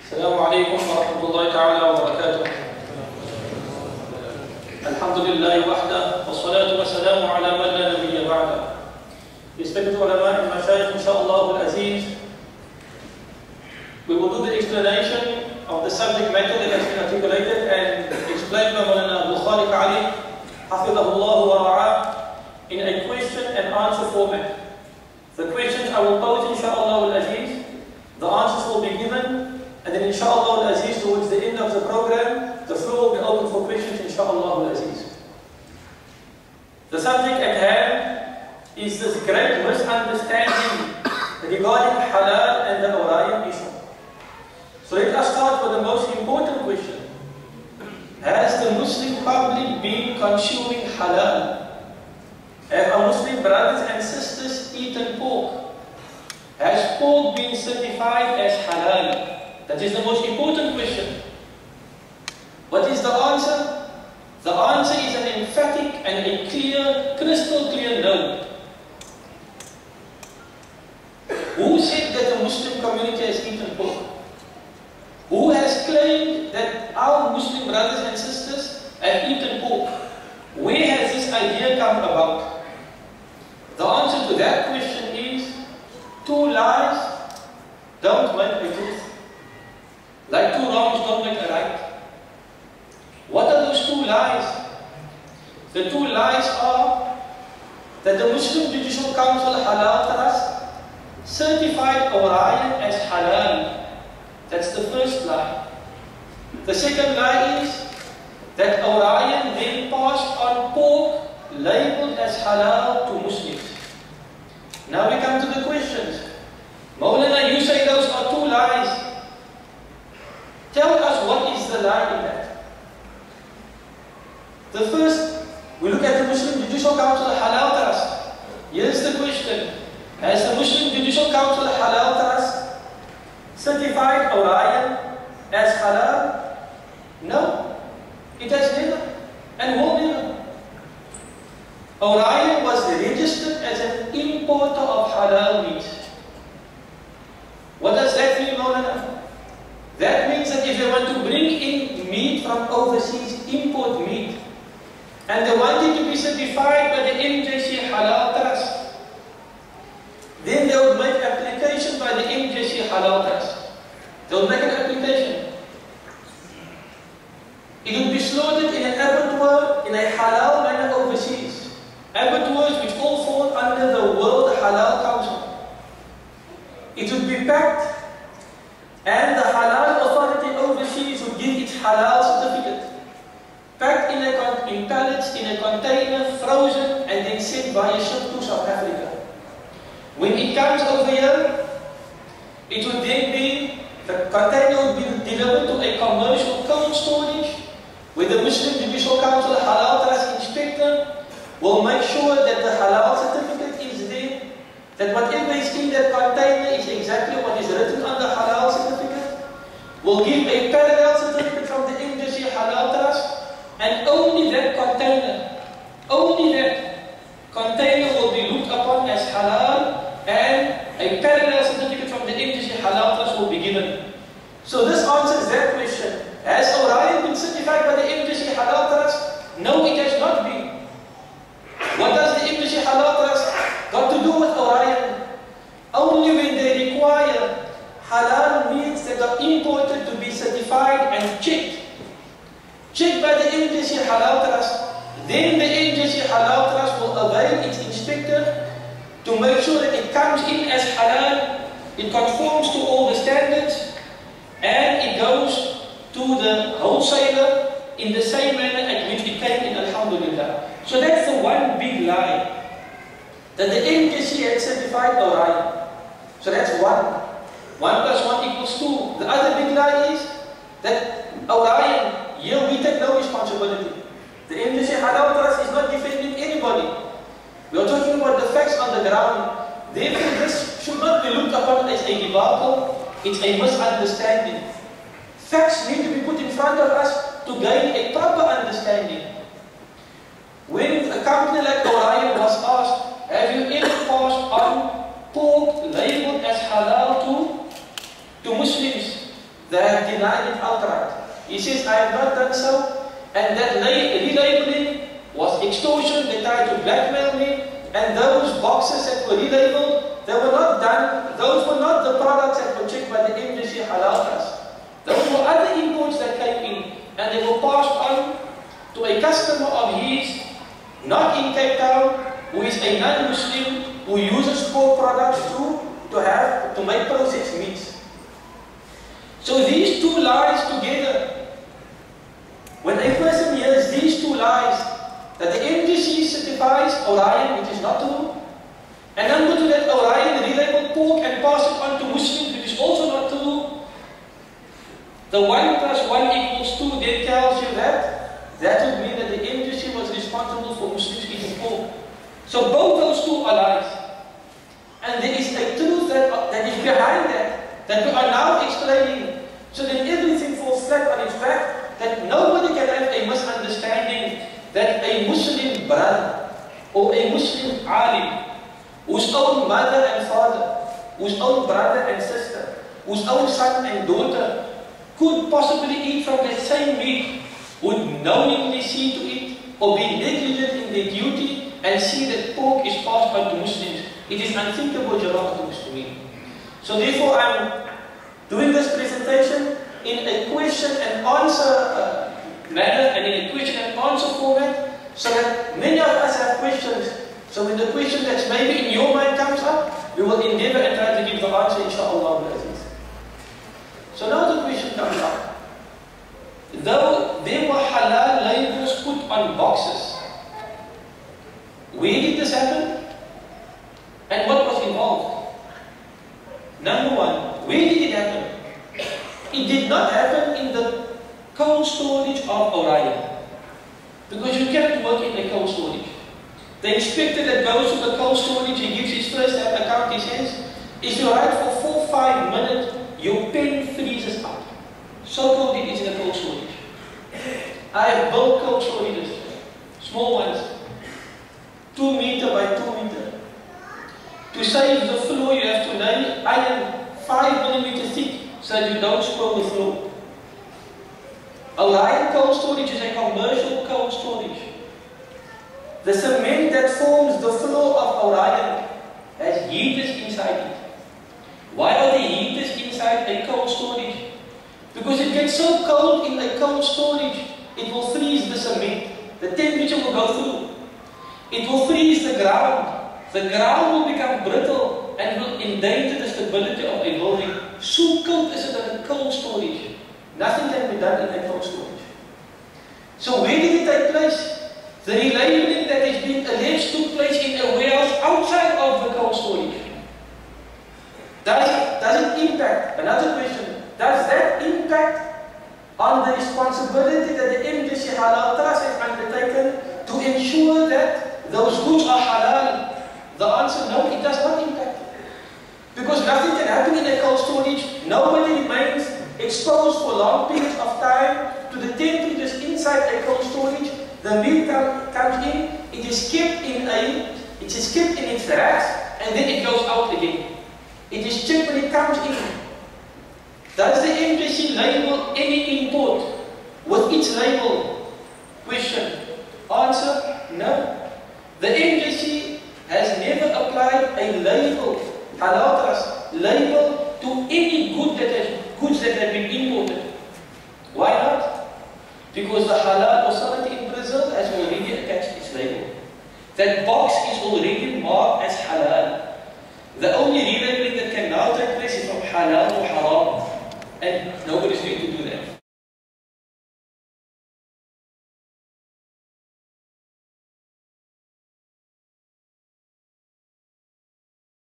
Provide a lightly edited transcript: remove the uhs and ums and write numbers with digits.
السلام عليكم ورحمة الله تعالى وبركاته. الحمد لله وحده والصلاة والسلام على من لا نبي بعده. Respected ulama and mashayikh, inshallah al-aziz, we will do the explanation of the subject matter that has been articulated and explained by Mawlana Abdul Khaliq Ali, hafidhahullah wa ra'ah, in a question and answer format. The questions I will pose, inshallah al-aziz, the answers will be given, and then inshallah al-aziz, towards the end of the program, the floor will be open for questions, inshallah al-aziz. The subject at hand is this great misunderstanding regarding halal and the Orion issue. So let us start with the most important question. Has the Muslim public been consuming halal? Have our Muslim brothers and sisters eaten pork? Has pork been certified as halal? That is the most important question. What is the answer? The answer is an emphatic and a clear, crystal clear no. Who said that the Muslim community has eaten pork? Who has claimed that our Muslim brothers and sisters have eaten pork? Where has this idea come about? The answer to that question is, two lies don't make a truth. Like two wrongs don't make a right. What are those two lies? The two lies are that the Muslim Judicial Council Halal Trust certified Orion as halal. That's the first lie. The second lie is that Orion then passed on pork labeled as halal to Muslims. Now we come to the questions. Maulana, you say those are two lies. Tell us what is the lie in that. The first, we look at the Muslim Judicial Council Halal Trust. Here's the question. Has the Muslim Judicial Council Halal Trust certified Orion as halal? No. It has never and will never. Orion was registered as an importer of halal meat. What does that mean, Maulana? That means that if they want to bring in meat from overseas, import meat, and they want it to be certified by the MJC Halal Trust, then they would make application by the MJC Halal Trust. They would make an application. It would be slaughtered in an abattoir in a halal manner overseas. Abattoirs which all fall under the World Halal Council. It would be packed, and the halal authority overseas would give its halal certificate. Packed in pallets, in a container, frozen, and then sent via ship to South Africa. When it comes over here, it would then be, the container would be delivered to a commercial cold storage, where the Muslim Judicial Council Halal Trust inspector will make sure that the halal certificate is there, that whatever is in that container is exactly what is written on the halal certificate, will give a parallel certificate from the MJC Halal Trust, and only that container will be looked upon as halal, and a parallel certificate from the MJC Halal Trust will be given. So this answers that question. Has Orion been certified by the MJC Halal Trust? No, it has not been. What does the MJC Halal Trust got to do with Orion? Only when they require halal meats that are imported to be certified and checked by the MJC Halal Trust, then the MJC Halal Trust will avail its inspector to make sure that it comes in as halal, it conforms to all the standards, and it goes to the wholesaler in the same manner at which it came in, alhamdulillah. So that's the one big lie, that the MJC had certified Orion. So that's one. 1 plus 1 equals 2. The other big lie is that Orion, here we take no responsibility. The MJC Halal Trust is not defending anybody. We are talking about the facts on the ground. Therefore, this should not be looked upon as a debacle. It's a misunderstanding. Facts need to be put in front of us to gain a proper understanding. When a company like Orion was asked, have you ever passed on pork labeled as halal to Muslims? They have denied it outright. He says, I have not done so, and that relabeling was extortion. They tried to blackmail me, and those boxes that were relabeled, they were not done, those were not the products that were checked by the MJC Halaal Trust. Those were other imports that came in, and they were passed on to a customer of his, not in Cape Town, who is a non-Muslim, who uses pork products to make processed meats. So these two lies together, when a person hears these two lies, that the MJC certifies Orion, which is not true, and then go to that Orion relabeled pork and pass it on to Muslims, which is also not true, the 1 + 1 = 2 then tells you that would mean that the MJC was responsible for Muslims eating pork. So both those two are lies. And there is a truth that is behind that we are now explaining. So that everything falls flat on its back, that nobody can have a misunderstanding that a Muslim brother or a Muslim alim, whose own mother and father, whose own brother and sister, whose own son and daughter could possibly eat from the same meat, would knowingly see to it or be negligent in their duty and see that pork is passed on to Muslims. It is unthinkable, Jama'at al-Muslimin. So therefore I'm doing this presentation in a question and answer manner and in a question and answer format, so that many of us have questions. So when the question that's maybe in your mind comes up, we will endeavor and try to give the answer, inshaAllah. So now the question comes up. Though there were halal labels put on boxes, where did this happen? And what was involved? Number one, where did it happen? It did not happen in the cold storage of Orion, because you cannot work in a cold storage. The inspector that goes to the cold storage, he gives his first account, he says, if you write for 4-5 minutes, your pen freezes up. So cold it is in a cold storage. I have built cold storages, small ones, 2 meter by 2 meter. To save the floor, you have to lay iron 5mm thick so that you don't spoil the floor. Orion cold storage is a commercial cold storage. The cement that forms the floor of Orion has heaters inside it. Why are the heaters inside a cold storage? Because it gets so cold in a cold storage, it will freeze the cement. The temperature will go through. It will freeze the ground. The ground will become brittle and will endanger the stability of a building. So cold is it in a cold storage. Nothing can be done in a cold storage. So where did it take place? The relabeling that is being alleged took place in a warehouse outside of the cold storage. Does it impact? Another question. Does that impact on the responsibility that the MJC Halaal Trust has undertaken to ensure that those goods are halal? The answer, no, it does not impact. Because nothing can happen in a cold storage. Nobody remains exposed for long periods of time to the temperatures inside a cold storage. The meat comes in, it is kept in its racks, and then it goes out again. It is checked when it comes in. Does the MJC label any import with its label? Question. Answer, no. The MJC has never applied a label, Halaal Trust label, to any goods that have been imported. Why not? Because the Halal authority in Brazil has already attached its label. That box is already marked as halal. The only relabeling that can now take place is from halal to haram. And nobody's going to do that.